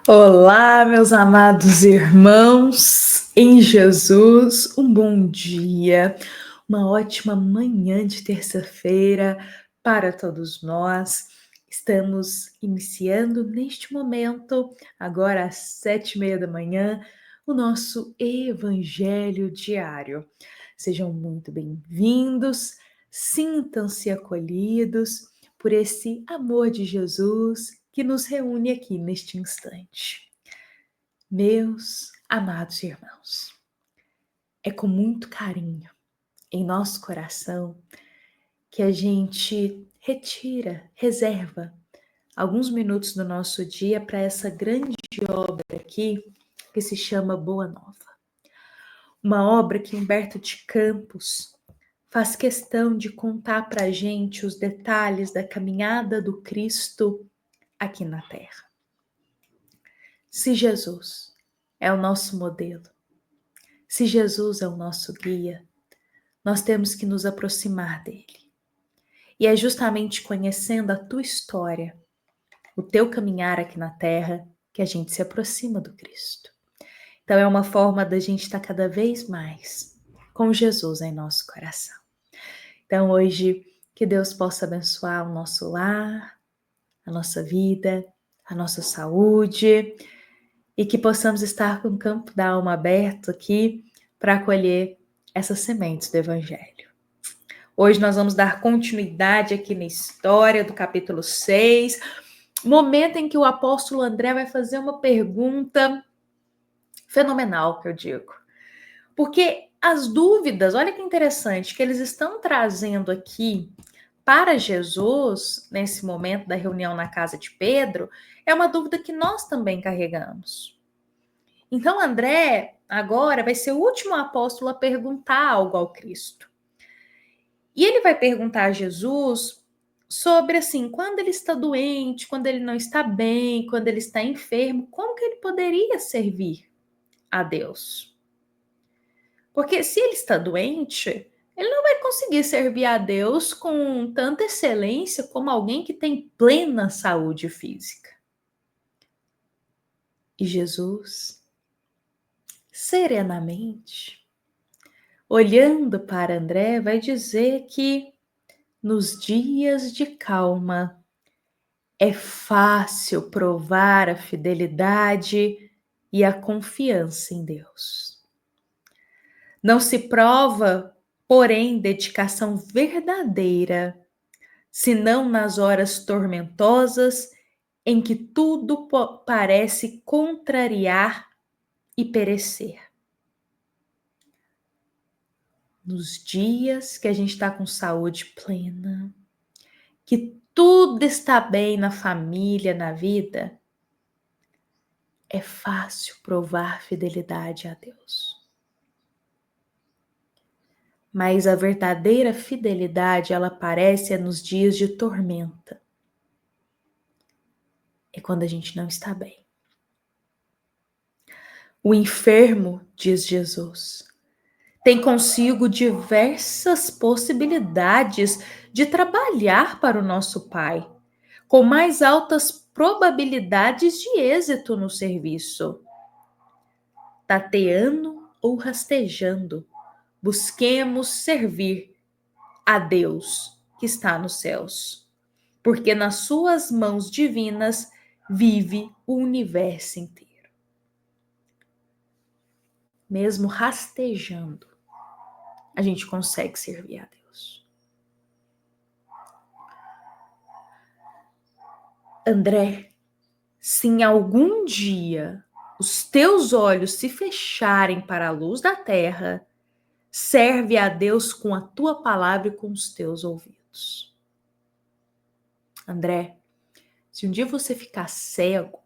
Olá, meus amados irmãos, em Jesus, um bom dia, uma ótima manhã de terça-feira para todos nós. Estamos iniciando neste momento, agora às 7:30 da manhã, o nosso Evangelho Diário. Sejam muito bem-vindos, sintam-se acolhidos por esse amor de Jesus que nos reúne aqui neste instante. Meus amados irmãos, é com muito carinho em nosso coração que a gente reserva alguns minutos do nosso dia para essa grande obra aqui que se chama Boa Nova. Uma obra que Humberto de Campos faz questão de contar para a gente os detalhes da caminhada do Cristo aqui na Terra. Se Jesus é o nosso modelo, se Jesus é o nosso guia, nós temos que nos aproximar dele. E é justamente conhecendo a tua história, o teu caminhar aqui na Terra, que a gente se aproxima do Cristo. Então é uma forma da gente estar cada vez mais com Jesus em nosso coração. Então hoje, que Deus possa abençoar o nosso lar, a nossa vida, a nossa saúde, e que possamos estar com o campo da alma aberto aqui para acolher essas sementes do Evangelho. Hoje nós vamos dar continuidade aqui na história do capítulo 6, momento em que o apóstolo André vai fazer uma pergunta fenomenal, que eu digo. Porque as dúvidas, olha que interessante, que eles estão trazendo aqui para Jesus, nesse momento da reunião na casa de Pedro, é uma dúvida que nós também carregamos. Então, André, agora, vai ser o último apóstolo a perguntar algo ao Cristo. E ele vai perguntar a Jesus sobre, assim, quando ele está doente, quando ele não está bem, quando ele está enfermo, como que ele poderia servir a Deus? Porque se ele está doente, ele não vai conseguir servir a Deus com tanta excelência como alguém que tem plena saúde física. E Jesus, serenamente, olhando para André, vai dizer que nos dias de calma é fácil provar a fidelidade e a confiança em Deus. Não se prova, porém, dedicação verdadeira, senão nas horas tormentosas em que tudo parece contrariar e perecer. Nos dias que a gente está com saúde plena, que tudo está bem na família, na vida, é fácil provar fidelidade a Deus. Mas a verdadeira fidelidade, ela aparece nos dias de tormenta. É quando a gente não está bem. O enfermo, diz Jesus, tem consigo diversas possibilidades de trabalhar para o nosso Pai, com mais altas probabilidades de êxito no serviço. Tateando ou rastejando, busquemos servir a Deus que está nos céus, porque nas suas mãos divinas vive o universo inteiro. Mesmo rastejando, a gente consegue servir a Deus. André, se em algum dia os teus olhos se fecharem para a luz da terra, serve a Deus com a tua palavra e com os teus ouvidos. André, se um dia você ficar cego,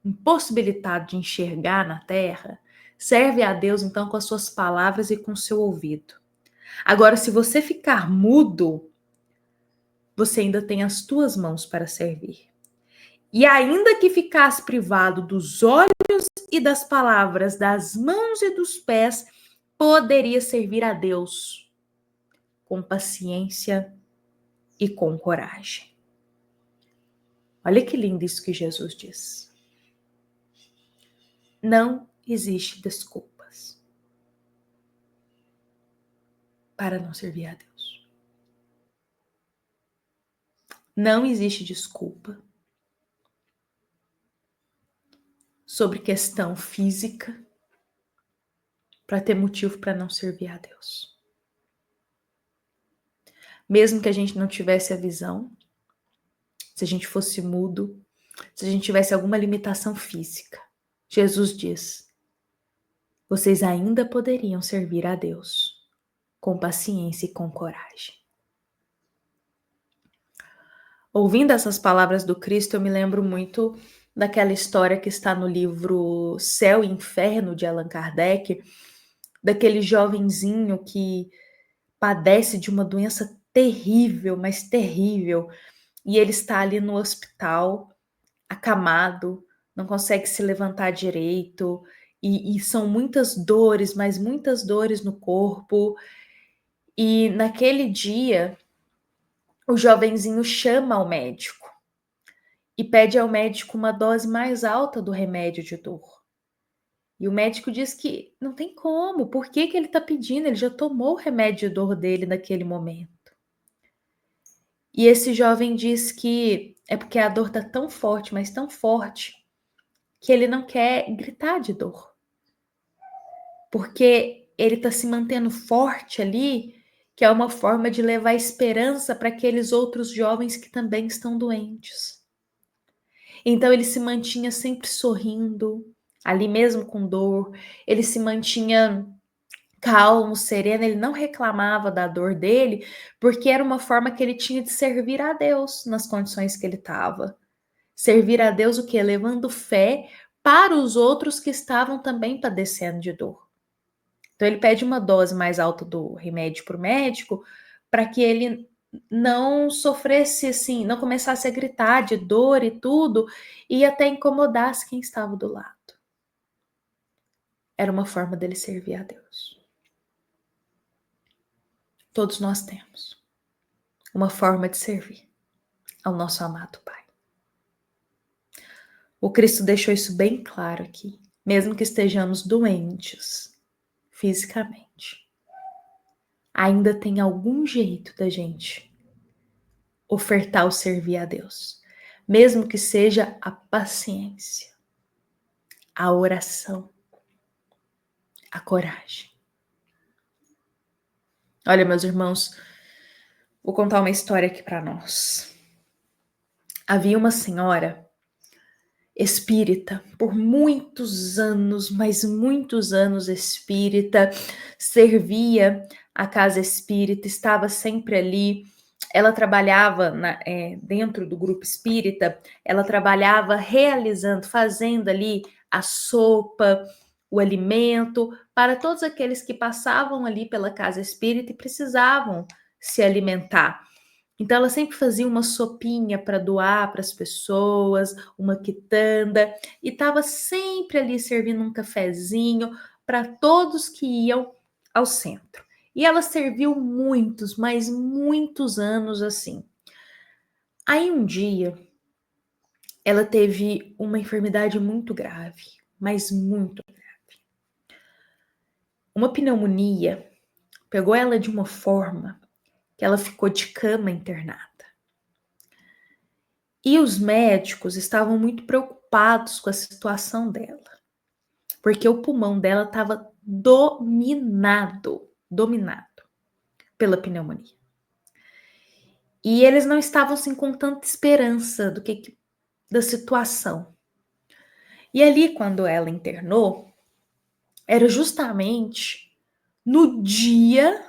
impossibilitado de enxergar na terra, serve a Deus então com as suas palavras e com o seu ouvido. Agora, se você ficar mudo, você ainda tem as tuas mãos para servir. E ainda que ficasse privado dos olhos e das palavras, das mãos e dos pés, poderia servir a Deus com paciência e com coragem. Olha que lindo isso que Jesus diz. Não existe desculpas para não servir a Deus. Não existe desculpa sobre questão física para ter motivo para não servir a Deus. Mesmo que a gente não tivesse a visão, se a gente fosse mudo, se a gente tivesse alguma limitação física, Jesus diz: vocês ainda poderiam servir a Deus com paciência e com coragem. Ouvindo essas palavras do Cristo, eu me lembro muito daquela história que está no livro Céu e Inferno, de Allan Kardec, daquele jovenzinho que padece de uma doença terrível, mas terrível, e ele está ali no hospital, acamado, não consegue se levantar direito, e são muitas dores, mas muitas dores no corpo. E naquele dia, o jovenzinho chama ao médico e pede ao médico uma dose mais alta do remédio de dor. E o médico diz que não tem como, por que ele está pedindo? Ele já tomou o remédio de dor dele naquele momento. E esse jovem diz que é porque a dor está tão forte, mas tão forte, que ele não quer gritar de dor. Porque ele está se mantendo forte ali, que é uma forma de levar esperança para aqueles outros jovens que também estão doentes. Então ele se mantinha sempre sorrindo, ali mesmo com dor, ele se mantinha calmo, sereno, ele não reclamava da dor dele, porque era uma forma que ele tinha de servir a Deus nas condições que ele estava. Servir a Deus o quê? Levando fé para os outros que estavam também padecendo de dor. Então ele pede uma dose mais alta do remédio para o médico, para que ele não sofresse assim, não começasse a gritar de dor e tudo, e até incomodasse quem estava do lado. Era uma forma dele servir a Deus. Todos nós temos uma forma de servir ao nosso amado Pai. O Cristo deixou isso bem claro aqui, mesmo que estejamos doentes fisicamente. Ainda tem algum jeito da gente ofertar o servir a Deus, mesmo que seja a paciência, a oração, a coragem. Olha, meus irmãos, vou contar uma história aqui para nós. Havia uma senhora espírita, por muitos anos, mas muitos anos espírita, servia a casa espírita, estava sempre ali. Ela trabalhava dentro do grupo espírita, ela trabalhava realizando, fazendo ali a sopa, o alimento, para todos aqueles que passavam ali pela casa espírita e precisavam se alimentar. Então ela sempre fazia uma sopinha para doar para as pessoas, uma quitanda, e estava sempre ali servindo um cafezinho para todos que iam ao centro. E ela serviu muitos, mas muitos anos assim. Aí um dia ela teve uma enfermidade muito grave, mas muito grave. Uma pneumonia pegou ela de uma forma que ela ficou de cama internada. E os médicos estavam muito preocupados com a situação dela, porque o pulmão dela estava dominado pela pneumonia. E eles não estavam assim com tanta esperança da situação. E ali, quando ela internou, era justamente no dia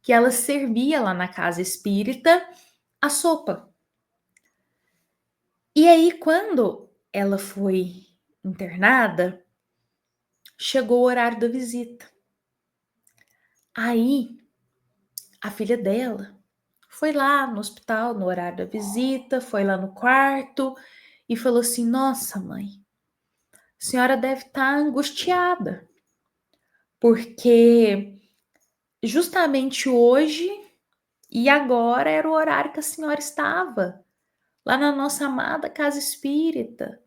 que ela servia lá na casa espírita a sopa. E aí, quando ela foi internada, chegou o horário da visita. Aí, a filha dela foi lá no hospital, no horário da visita, foi lá no quarto e falou assim: Nossa, mãe, a senhora deve estar angustiada, porque justamente hoje e agora era o horário que a senhora estava lá na nossa amada casa espírita,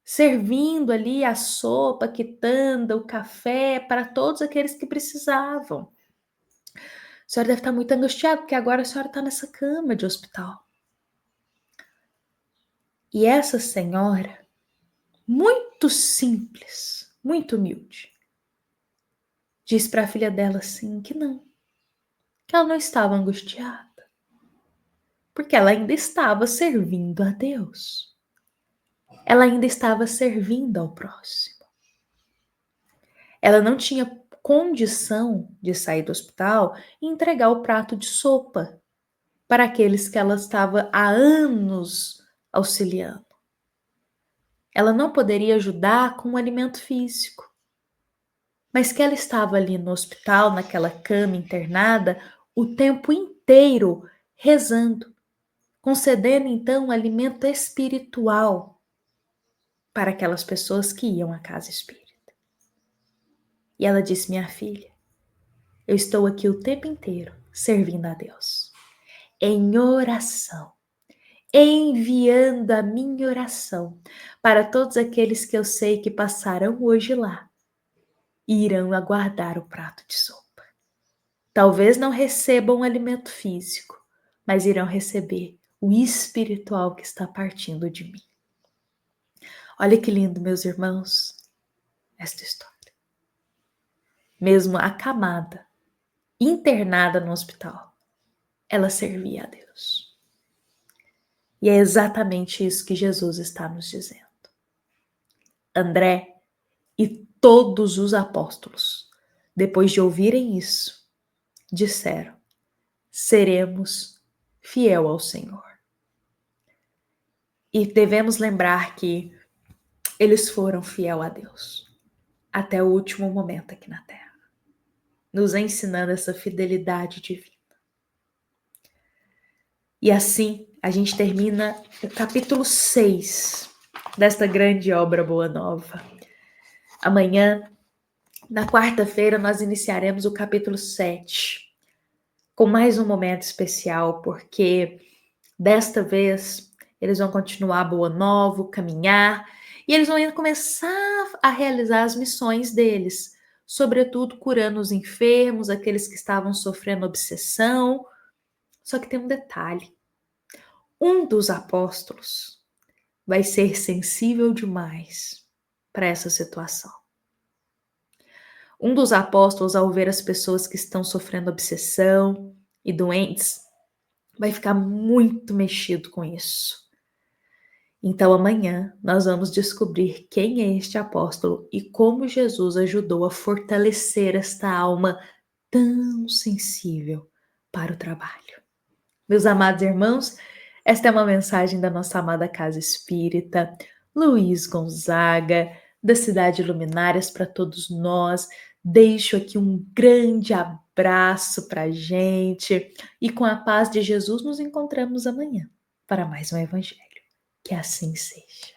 servindo ali a sopa, a quitanda, o café para todos aqueles que precisavam. A senhora deve estar muito angustiada, porque agora a senhora está nessa cama de hospital. E essa senhora, muito simples, muito humilde, diz para a filha dela assim que ela não estava angustiada, porque ela ainda estava servindo a Deus. Ela ainda estava servindo ao próximo. Ela não tinha condição de sair do hospital e entregar o prato de sopa para aqueles que ela estava há anos auxiliando. Ela não poderia ajudar com o alimento físico, mas que ela estava ali no hospital, naquela cama internada, o tempo inteiro rezando, concedendo então um alimento espiritual para aquelas pessoas que iam à casa espírita. E ela disse: minha filha, eu estou aqui o tempo inteiro servindo a Deus, em oração, enviando a minha oração para todos aqueles que eu sei que passarão hoje lá e irão aguardar o prato de sopa. Talvez não recebam o alimento físico, mas irão receber o espiritual que está partindo de mim. Olha que lindo, meus irmãos, esta história. Mesmo acamada, internada no hospital, ela servia a Deus. E é exatamente isso que Jesus está nos dizendo. André e todos os apóstolos, depois de ouvirem isso, disseram: seremos fiel ao Senhor. E devemos lembrar que eles foram fiel a Deus até o último momento aqui na Terra, nos ensinando essa fidelidade divina. E assim a gente termina o capítulo 6 desta grande obra Boa Nova. Amanhã, na quarta-feira, nós iniciaremos o capítulo 7, com mais um momento especial, porque desta vez eles vão continuar Boa Nova, caminhar, e eles vão começar a realizar as missões deles, sobretudo curando os enfermos, aqueles que estavam sofrendo obsessão. Só que tem um detalhe: um dos apóstolos vai ser sensível demais para essa situação. Um dos apóstolos, ao ver as pessoas que estão sofrendo obsessão e doentes, vai ficar muito mexido com isso. Então amanhã nós vamos descobrir quem é este apóstolo e como Jesus ajudou a fortalecer esta alma tão sensível para o trabalho. Meus amados irmãos, esta é uma mensagem da nossa amada Casa Espírita Luiz Gonzaga, da Cidade Luminárias, para todos nós. Deixo aqui um grande abraço para a gente e com a paz de Jesus nos encontramos amanhã para mais um Evangelho. Que assim seja.